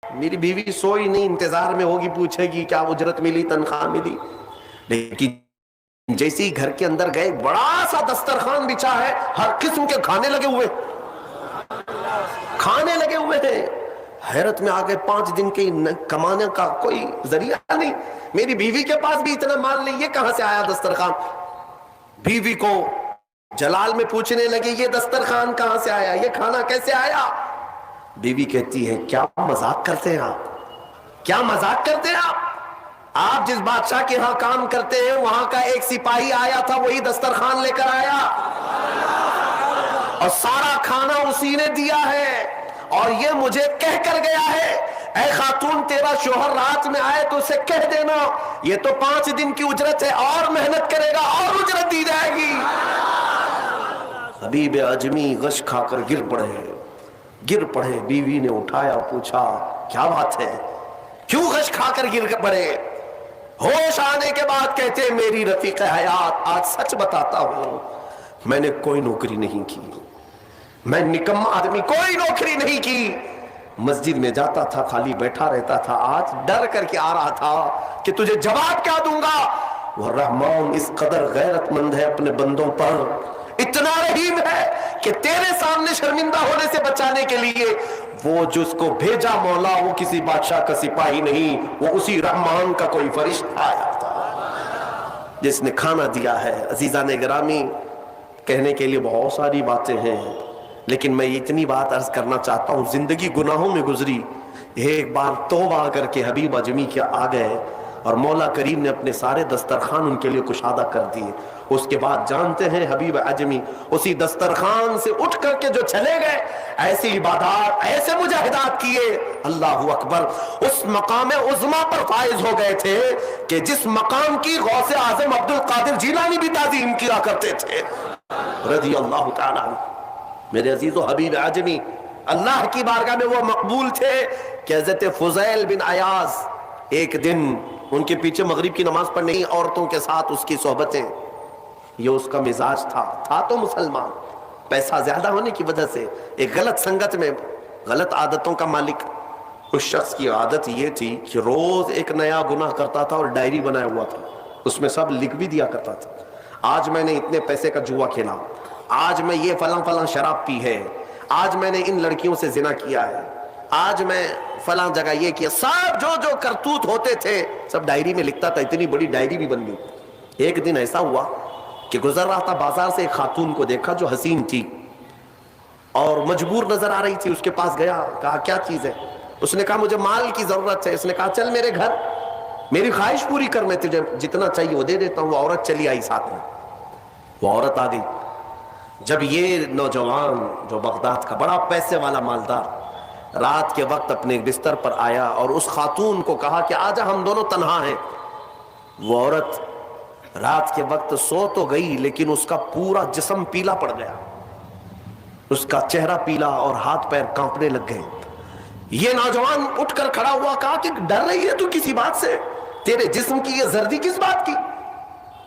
میری بیوی سوئی نہیں، انتظار میں ہوگی، پوچھے گی کیا اجرت ملی، تنخواہ ملی. لیکن جیسے ہی گھر کے اندر گئے، بڑا سا دسترخوان بچھا ہے، ہر قسم کے کھانے لگے ہوئے ہیں. حیرت میں آ گئے، 5 دن کے کمانے کا کوئی ذریعہ نہیں، میری بیوی کے پاس بھی اتنا مال نہیں، یہ کہاں سے آیا دسترخوان؟ بیوی کو جلال میں پوچھنے لگے یہ دسترخوان کہاں سے آیا، یہ کھانا کیسے آیا؟ بیوی کہتی ہے کیا مذاق کرتے ہیں آپ، کیا مذاق کرتے ہیں آپ جس بادشاہ کے ہاں کام کرتے ہیں وہاں کا ایک سپاہی آیا تھا، وہی دسترخوان لے کر آیا اور سارا کھانا اسی نے دیا ہے، اور یہ مجھے کہہ کر گیا ہے اے خاتون تیرا شوہر رات میں آئے تو اسے کہہ دینا یہ تو 5 دن کی اجرت ہے، اور محنت کرے گا اور اجرت دی جائے گی. حبیب اعجمی غش کھا کر گر پڑے. بیوی نے اٹھایا، پوچھا کیا بات ہے، کیوں غش کھا کر گر پڑے؟ ہوش آنے کے بعد کہتے میری رفیق حیات آج سچ بتاتا ہوں، میں نے کوئی نوکری نہیں کی، میں نکما آدمی، کوئی نوکری نہیں کی، مسجد میں جاتا تھا خالی بیٹھا رہتا تھا، آج ڈر کر کے آ رہا تھا کہ تجھے جواب کیا دوں گا. وہ رحمان اس قدر غیرت مند ہے اپنے بندوں پر، اتنا رحیم ہے کہ تیرے سامنے شرمندہ ہونے سے بچانے کے لیے وہ جس کو بھیجا مولا وہ کسی بادشاہ کا سپاہی نہیں، وہ اسی رحمان کا کوئی فرشتہ آیا تھا جس نے کھانا دیا ہے. عزیزان گرامی، کہنے کے لیے بہت ساری باتیں ہیں، لیکن میں اتنی بات عرض کرنا چاہتا ہوں، زندگی گناہوں میں گزری، ایک بار توبہ کر کے حبیب اعجمی کے آ گئے اور مولا کریم نے اپنے سارے دسترخوان ان کے لیے کشادہ کر دیے. اس کے بعد جانتے ہیں حبیب اعجمی اسی دسترخوان سے اٹھ کر کے جو چلے گئے، ایسی عبادات، ایسے مجاہدات کیے، اللہ اکبر، اس مقام عظما پر فائز ہو گئے تھے کہ جس مقام کی غوث اعظم عبد القادر جیلانی بھی تعظیم کیا کرتے تھے رضی اللہ تعالی عنہ. میرے عزیز و حبیب اعجمی اللہ کی بارگاہ میں وہ مقبول تھے کہ حضرت فضیل بن عیاض ایک دن ان کے پیچھے مغرب کی نماز پڑھنے کی عورتوں کے ساتھ اس کی صحبتیں، یہ اس کا مزاج تھا تو مسلمان، پیسہ زیادہ ہونے کی وجہ سے ایک غلط سنگت میں غلط عادتوں کا مالک. اس شخص کی عادت یہ تھی کہ روز ایک نیا گناہ کرتا تھا اور ڈائری بنایا ہوا تھا، اس میں سب لکھ بھی دیا کرتا تھا، آج میں نے اتنے پیسے کا جوا کھیلا، آج میں یہ فلاں شراب پی ہے، آج میں نے ان لڑکیوں سے زنا کیا ہے، آج میں فلاں جگہ یہ کیا، سب جو کرتوت ہوتے تھے سب ڈائری میں لکھتا تھا. اتنی بڑی ڈائری بھی بن گئی. ایک دن ایسا ہوا کہ گزر رہا تھا بازار سے، ایک خاتون کو دیکھا جو حسین تھی اور مجبور نظر آ رہی تھی، اس کے پاس گیا، کہا کیا چیز ہے؟ اس نے کہا مجھے مال کی ضرورت ہے. اس نے کہا چل میرے گھر، میری خواہش پوری کر، میں تجھے جتنا چاہیے وہ دے دیتا ہوں. وہ عورت چلی آئی ساتھ میں، وہ عورت آ گئی. جب یہ نوجوان جو بغداد کا بڑا پیسے والا مالدار رات کے وقت اپنے بستر پر آیا اور اس خاتون کو کہا کہ آجا ہم دونوں تنہا ہیں، وہ عورت رات کے وقت سو تو گئی لیکن اس کا پورا جسم پیلا پڑ گیا، اس کا چہرہ پیلا اور ہاتھ پیر کانپنے لگ گئے. یہ نوجوان اٹھ کر کھڑا ہوا، کہا کہ ڈر رہی ہے تو کسی بات سے، تیرے جسم کی یہ زردی کس بات کی؟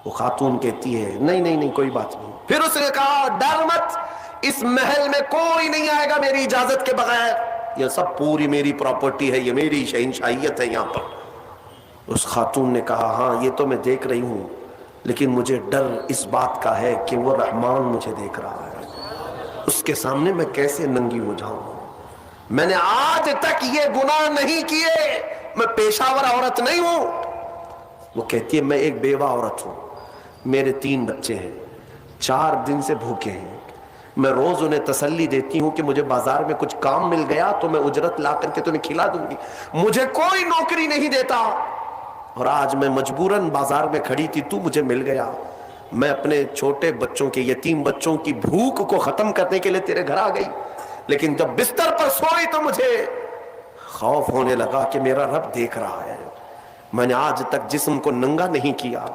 وہ خاتون کہتی ہے نہیں کوئی بات نہیں. پھر اس نے کہا ڈر مت، اس محل میں کوئی نہیں آئے گا میری اجازت کے بغیر، یہ سب پوری میری پراپرٹی ہے، یہ میری شہنشاہیت ہے یہاں پر. اس خاتون نے کہا ہاں یہ تو میں دیکھ رہی ہوں، لیکن مجھے ڈر اس بات کا ہے کہ وہ رحمان مجھے دیکھ رہا ہے، اس کے سامنے میں کیسے ننگی ہو جاؤں؟ میں نے آج تک یہ گناہ نہیں کیے، میں پیشہ ور عورت نہیں ہوں. وہ کہتی ہے میں ایک بیوہ عورت ہوں، میرے 3 بچے ہیں، 4 دن سے بھوکے ہیں، میں روز انہیں تسلی دیتی ہوں کہ مجھے بازار میں کچھ کام مل گیا تو میں اجرت لا کر کے تمہیں کھلا دوں گی، مجھے کوئی نوکری نہیں دیتا، اور آج میں مجبوراً بازار میں کھڑی تھی تو مجھے مل گیا. میں اپنے چھوٹے بچوں کے، یتیم بچوں کی بھوک کو ختم کرنے کے لیے تیرے گھر آ گئی، لیکن جب بستر پر سوئی تو مجھے خوف ہونے لگا کہ میرا رب دیکھ رہا ہے. میں نے آج تک جسم کو ننگا نہیں کیا.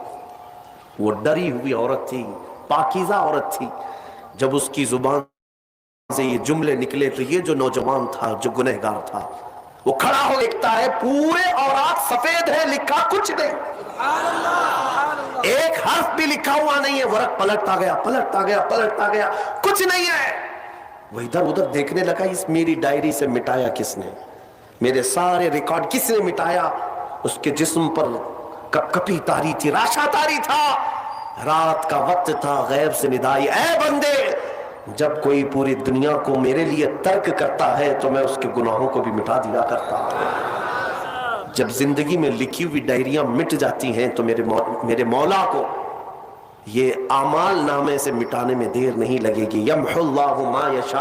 وہ ڈری ہوئی عورت تھی، پاکیزہ عورت تھی. جب اس کی زبان سے یہ جملے نکلے تو یہ جو نوجوان تھا، جو گنہگار تھا، وہ کھڑا ہو لکھتا ہے پورے اوراق سفید ہے، لکھا کچھ نہیں، ایک حرف بھی لکھا ہوا نہیں ہے. ورق پلٹتا گیا، کچھ نہیں ہے. وہ ادھر ادھر دیکھنے لگا، اس میری ڈائری سے مٹایا کس نے؟ میرے سارے ریکارڈ کس نے مٹایا؟ اس کے جسم پر کپ کپی تاری تھی، راشا تاری تھا، رات کا وقت تھا، غیب سے ندائی، اے بندے جب کوئی پوری دنیا کو میرے لیے ترک کرتا ہے تو میں اس کے گناہوں کو بھی مٹا دیا کرتا ہوں۔ جب زندگی میں لکھی ہوئی ڈائریاں مٹ جاتی ہیں تو میرے مولا کو یہ اعمال نامے سے مٹانے میں دیر نہیں لگے گی۔ یمحو اللہ ما یشاء